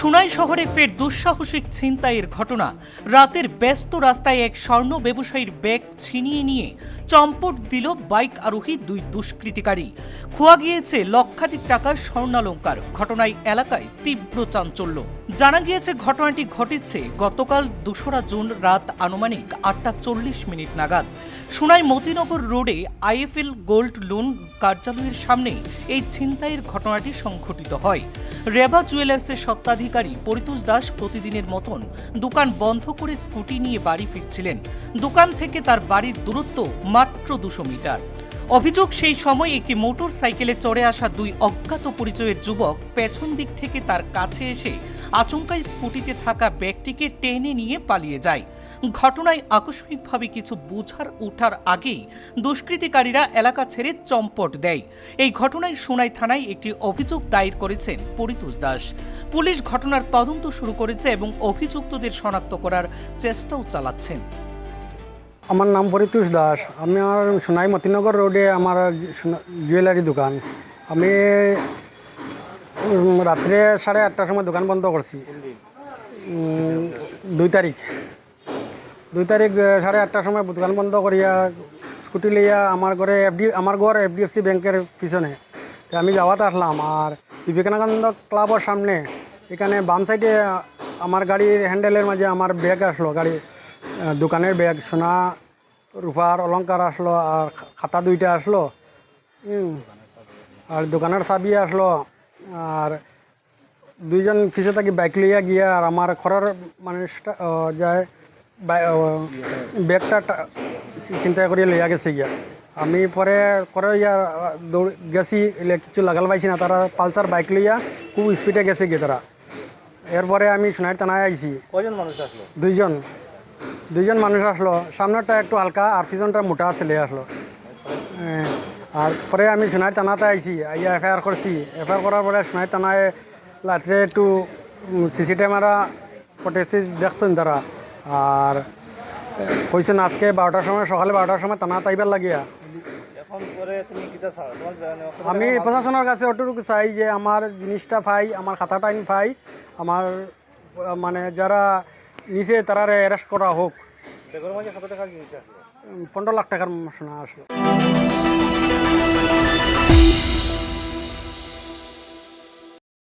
সুনাই শহরে ফের দুঃসাহসিক ছিনতাইয়ের ঘটনা। রাতের ব্যস্ত রাস্তায় এক স্বর্ণ ব্যবসায়ীর ব্যাগ ছিনিয়ে নিয়ে চম্পট দিল বাইক আরোহী দুই দুষ্কৃতিকারী। খোয়া গিয়েছে লক্ষাধিক টাকার স্বর্ণালংকার। ঘটনায় এলাকায় তীব্র চাঞ্চল্য। জানা গিয়েছে ঘটনাটি ঘটেছে গতকাল ২রা জুন রাত আনুমানিক ৮টা ৪০ নাগাদ। সুনাই মতিনগর রোডে আইএফএল গোল্ড লোন কার্যালয়ের সামনে এই ছিনতাইয়ের ঘটনাটি সংঘটিত হয়। রেবা জুয়েলার্সের স্বত্বাধিকারী পরিতোষ দাস প্রতিদিনের মতন দোকান বন্ধ করে স্কুটি নিয়ে বাড়ি ফিরছিলেন। দোকান থেকে তার বাড়ির দূরত্ব মাত্র ২০০ মিটার। অভিযোগ, সেই সময় একটি মোটর সাইকেলে চড়ে আসা দুই অজ্ঞাত পরিচয়ের যুবক পেছন দিক থেকে তার কাছে এসে আচমকাই স্কুটিতে থাকা ব্যাগটিকে টেনে নিয়ে পালিয়ে যায়। ঘটনায় আকস্মিকভাবে কিছু বোঝার ওঠার আগেই দুষ্কৃতিকারীরা এলাকা ছেড়ে চম্পট দেয়। এই ঘটনায় সুনাই থানায় একটি অভিযোগ দায়ের করেছেন পরিতোষ দাস। পুলিশ ঘটনার তদন্ত শুরু করেছে এবং অভিযুক্তদের শনাক্ত করার চেষ্টাও চালাচ্ছেন। আমার নাম পরিতোষ দাস। আমি আমার সুনাই মতিনগর রোডে আমার জুয়েলারি দোকান। আমি রাত্রে 8:30টার সময় দোকান বন্ধ করছি। 2 তারিখ 8:30টার সময় দোকান বন্ধ করিয়া স্কুটি লইয়া আমার ঘর এফডিএফসি ব্যাংকের পিছনে আমি যাওয়াতে আসলাম। আর বিবেকানন্দ ক্লাবের সামনে এখানে বাম সাইডে আমার গাড়ির হ্যান্ডেলের মাঝে আমার ব্যাগ আসলো, দোকানের ব্যাগ, সোনা রূপার অলংকার আসলো, আর খাতা 2টা আসলো, আর দোকানের চাবি আসলো। আর 2জন পিছে থাকি বাইক লইয়া গিয়া আর আমার ঘরের মানুষটা যায় ব্যাগটা চিন্তা করিয়া লইয়া গেছে গিয়া। আমি পরে করে দৌড় গেছি, কিছু লাগাল পাইছি না। তারা পালসার বাইক লইয়া খুব স্পিডে গেছে গিয়ে তারা। এরপরে আমি সোনাই থানায় আইছি। কয়জন মানুষ আসলো? 2জন মানুষ আসলো। সামনেরটা একটু হালকা আর পিছনটা মোটা ছেলে আসলো। আর পরে আমি সোনাই থানাতে আইছি, আইয়া এফআইআর করছি। এফআইআর করার পরে সোনাই থানায় রাত্রে একটু সিসি ক্যামেরা ফুটেজ দেখছেন তারা। আর কইছেন আজকে 12টার সময়, সকালে 12টার সময় থানা তাইবার লাগিয়া। আমি প্রশাসনের কাছে ওটুকু চাই যে আমার জিনিসটা পাই, আমার খাতাটা পাই, আমার মানে যারা নিচে তারা অ্যারেস্ট করা হোক। 15 লাখ টাকার সোনা আসলো।